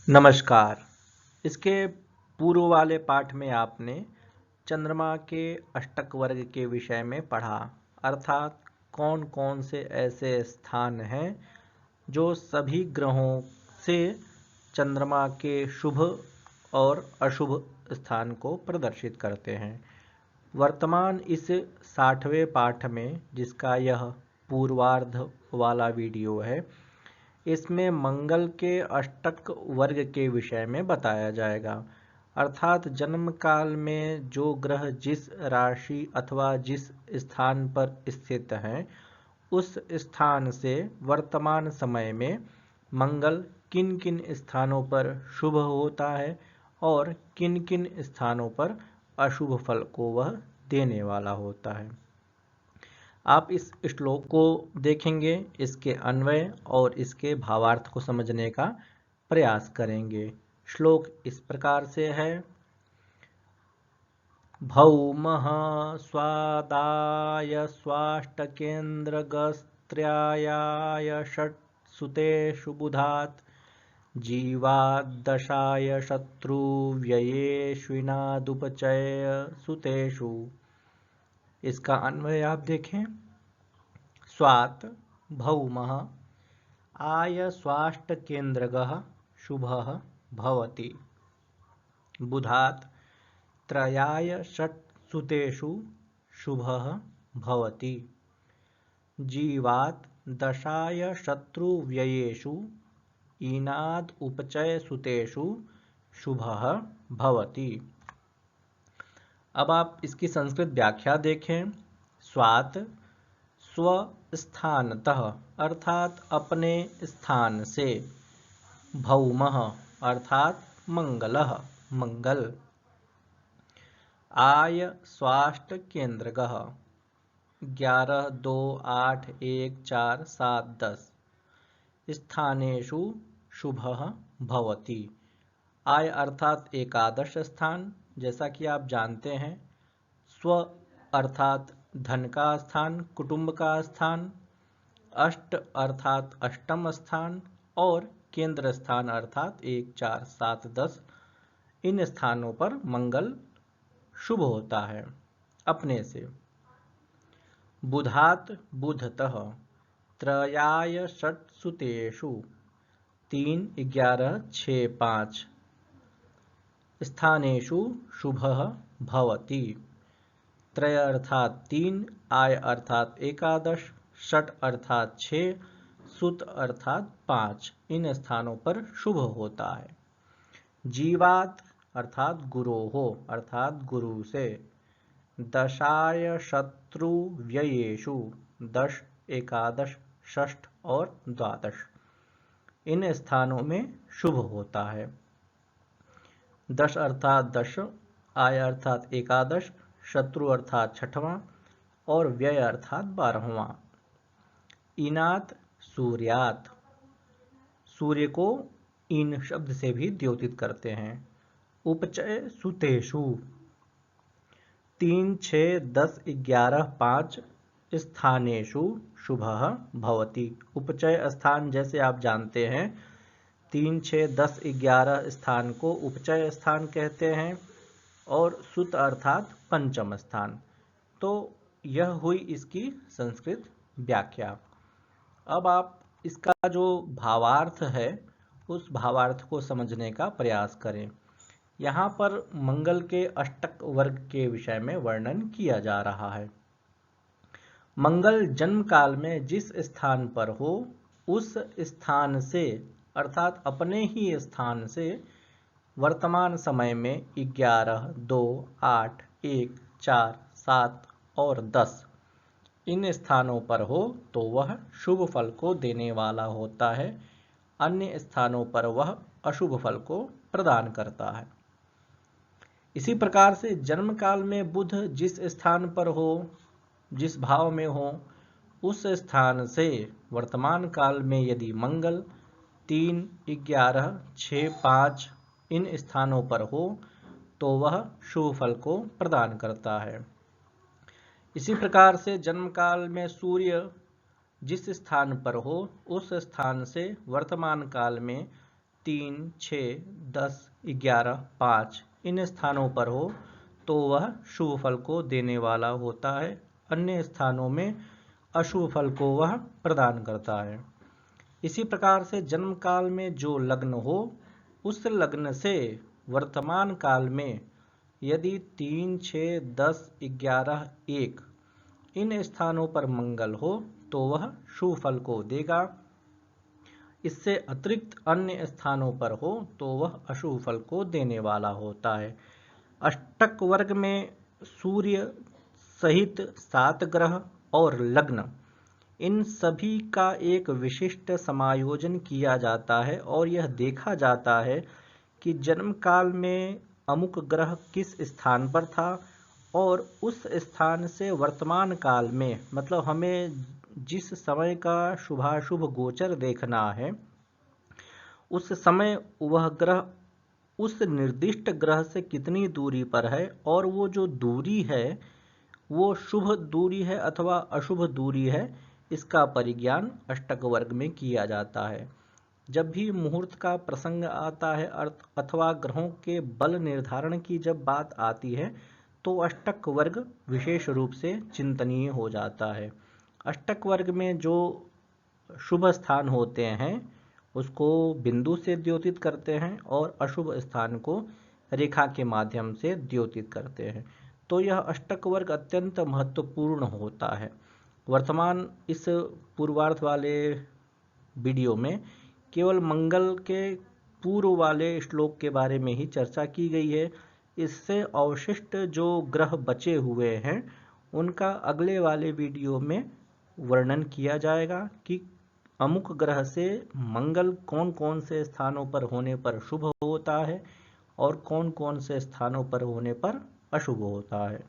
नमस्कार। इसके पूर्व वाले पाठ में आपने चंद्रमा के अष्टक वर्ग के विषय में पढ़ा, अर्थात कौन कौन से ऐसे स्थान हैं जो सभी ग्रहों से चंद्रमा के शुभ और अशुभ स्थान को प्रदर्शित करते हैं। वर्तमान इस 60वें पाठ में, जिसका यह पूर्वार्ध वाला वीडियो है, इसमें मंगल के अष्टक वर्ग के विषय में बताया जाएगा, अर्थात जन्म काल में जो ग्रह जिस राशि अथवा जिस स्थान पर स्थित हैं, उस स्थान से वर्तमान समय में मंगल किन किन स्थानों पर शुभ होता है और किन किन स्थानों पर अशुभ फल को वह देने वाला होता है। आप इस श्लोक को देखेंगे, इसके अन्वय और इसके भावार्थ को समझने का प्रयास करेंगे। श्लोक इस प्रकार से है। भौमः स्वादाय स्वाष्टकेन्द्रगस्त्र्याय षट्सुतेषु बुधात् जीवाद्दशाय शत्रुव्ययेष्विनादुपचय सुतेषु। इसका अन्वय आप देखें। स्वात् भौमः आय स्वाष्टकेन्द्रगः शुभः भवति बुधात् त्रयाय षट्सुतेषु शुभः भवति जीवात् दशाय शत्रुव्ययेषु ईनाद उपचय सुतेषु शुभः भवति। अब आप इसकी संस्कृत व्याख्या देखें। स्वात् स्वस्थानतः अर्थात अपने स्थान से, भौमः अर्थात मंगलः मंगल, आय स्वाष्टकेन्द्रगः 11, 2, 8, 1, 4, 7, 10 स्थानेषु शुभः भवति। आय अर्थात एकादश स्थान, जैसा कि आप जानते हैं। स्व अर्थात धन का स्थान, कुटुंब का स्थान। अष्ट अर्थात अष्टम स्थान और केंद्र स्थान अर्थात 1, 4, 7, 10। इन स्थानों पर मंगल शुभ होता है अपने से। बुधात् बुधतः त्रयाय षट्सुतेषु 3, 11, 6, 5 स्थानेषु शुभः भवति। त्रय अर्थात 3, आय अर्थात एकादश, षट अर्थात 6, सुत अर्थात 5। इन स्थानों पर शुभ होता है। जीवात अर्थात गुरोहो अर्थात गुरु से। दशाय शत्रु व्ययेषु 10, एकादश, षष्ठ और द्वादश। इन स्थानों में शुभ होता है। 10 अर्थात 10, आय अर्थात एकादश, शत्रु अर्थात छठवां और व्यय अर्थात 12वां। इनात सूर्यात, सूर्य को इन शब्द से भी द्योतित करते हैं। उपचय सुतेषु 3, 6, 10, 11, 5 स्थानेषु शुभः भवति। उपचय स्थान जैसे आप जानते हैं, 3, 6, 10, 11 स्थान को उपचय स्थान कहते हैं और सुत अर्थात पंचम स्थान। तो यह हुई इसकी संस्कृत व्याख्या। अब आप इसका जो भावार्थ है उस भावार्थ को समझने का प्रयास करें। यहाँ पर मंगल के अष्टक वर्ग के विषय में वर्णन किया जा रहा है। मंगल जन्म काल में जिस स्थान पर हो, उस स्थान से अर्थात अपने ही स्थान से वर्तमान समय में 11, 2, 8, 1, 4, 7 और 10 इन स्थानों पर हो तो वह शुभ फल को देने वाला होता है। अन्य स्थानों पर वह अशुभ फल को प्रदान करता है। इसी प्रकार से जन्म काल में बुध जिस स्थान पर हो, जिस भाव में हो, उस स्थान से वर्तमान काल में यदि मंगल 3, 11, 6, 5 इन स्थानों पर हो तो वह शुभ फल को प्रदान करता है। इसी प्रकार से जन्म काल में सूर्य जिस स्थान पर हो, उस स्थान से वर्तमान काल में 3, 6, 10, 11, 5 इन स्थानों पर हो तो वह शुभ फल को देने वाला होता है। अन्य स्थानों में अशुभ फल को वह प्रदान करता है। इसी प्रकार से जन्म काल में जो लग्न हो, उस लग्न से वर्तमान काल में यदि 3, 6, 10, 11, 1 इन स्थानों पर मंगल हो तो वह शुभ फल को देगा। इससे अतिरिक्त अन्य स्थानों पर हो तो वह अशुभ फल को देने वाला होता है। अष्टक वर्ग में सूर्य सहित 7 ग्रह और लग्न इन सभी का एक विशिष्ट समायोजन किया जाता है और यह देखा जाता है कि जन्म काल में अमुक ग्रह किस स्थान पर था और उस स्थान से वर्तमान काल में, मतलब हमें जिस समय का शुभाशुभ गोचर देखना है, उस समय वह ग्रह उस निर्दिष्ट ग्रह से कितनी दूरी पर है और वो जो दूरी है वो शुभ दूरी है अथवा अशुभ दूरी है, इसका परिज्ञान अष्टक वर्ग में किया जाता है। जब भी मुहूर्त का प्रसंग आता है अथवा ग्रहों के बल निर्धारण की जब बात आती है तो अष्टक वर्ग विशेष रूप से चिंतनीय हो जाता है। अष्टक वर्ग में जो शुभ स्थान होते हैं उसको बिंदु से द्योतित करते हैं और अशुभ स्थान को रेखा के माध्यम से द्योतित करते हैं। तो यह अष्टक वर्ग अत्यंत महत्वपूर्ण होता है। वर्तमान इस पूर्वार्ध वाले वीडियो में केवल मंगल के पूर्व वाले श्लोक के बारे में ही चर्चा की गई है। इससे अवशिष्ट जो ग्रह बचे हुए हैं उनका अगले वाले वीडियो में वर्णन किया जाएगा कि अमुक ग्रह से मंगल कौन कौन से स्थानों पर होने पर शुभ होता है और कौन कौन से स्थानों पर होने पर अशुभ होता है।